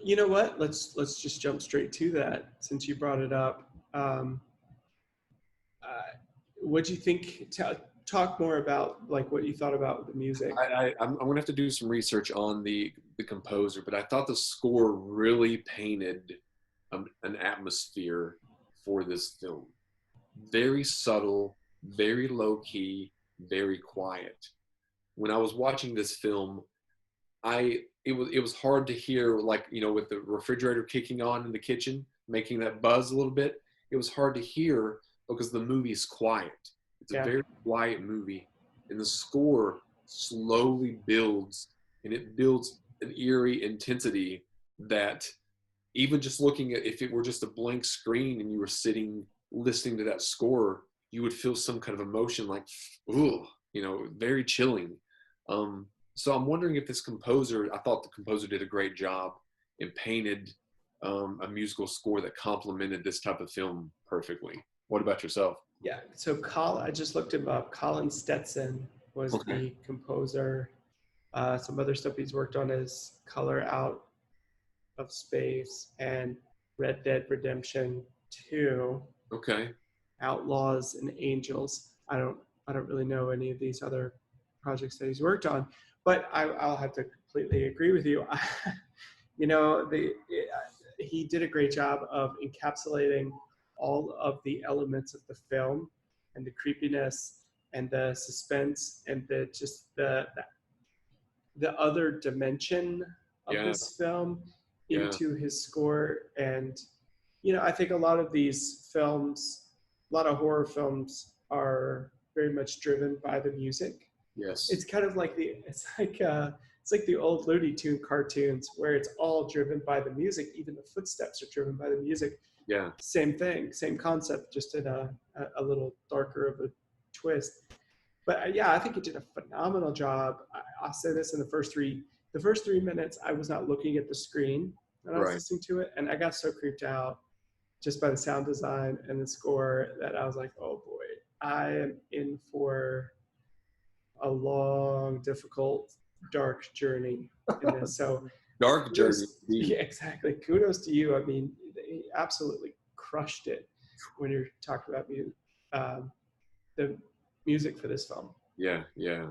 You know what? Let's just jump straight to that since you brought it up. What do you think? Talk more about like what you thought about the music. I'm going to have to do some research on the composer, but I thought the score really painted an atmosphere for this film. Very subtle, very low key, very quiet. When I was watching this film, it was hard to hear, like, with the refrigerator kicking on in the kitchen, making that buzz a little bit. It was hard to hear because the movie's quiet. It's a Yeah, very quiet movie, and the score slowly builds, and it builds an eerie intensity that, even just looking at, if it were just a blank screen and you were sitting listening to that score, you would feel some kind of emotion, like, ooh, very chilling. So I'm wondering if this composer, I thought the composer did a great job and painted a musical score that complemented this type of film perfectly. What about yourself? yeah. So I just looked him up. Colin Stetson was Okay. the composer. Some other stuff he's worked on is Color Out of Space and Red Dead Redemption 2, Okay. Outlaws and Angels. I don't really know any of these other projects that he's worked on, but I'll have to completely agree with you. you know, the he did a great job of encapsulating all of the elements of the film and the creepiness and the suspense and the other dimension of Yeah. this film Yeah. into his score. And I think a lot of these films, a lot of horror films, are very much driven by the music. Yes. It's kind of like it's like the old Looney Tune cartoons where it's all driven by the music. Even the footsteps are driven by the music. Yeah. Same thing, same concept, just in a little darker of a twist. But yeah, I think it did a phenomenal job. I'll say this: in the first three minutes, I was not looking at the screen when I was Right. listening to it, and I got so creeped out just by the sound design and the score that I was like, oh boy, I am in for a long, difficult, dark journey in this. So Dark journey. kudos, Indeed. yeah, exactly. Kudos to you. I mean, they absolutely crushed it when you're talking about the music for this film. Yeah. Yeah.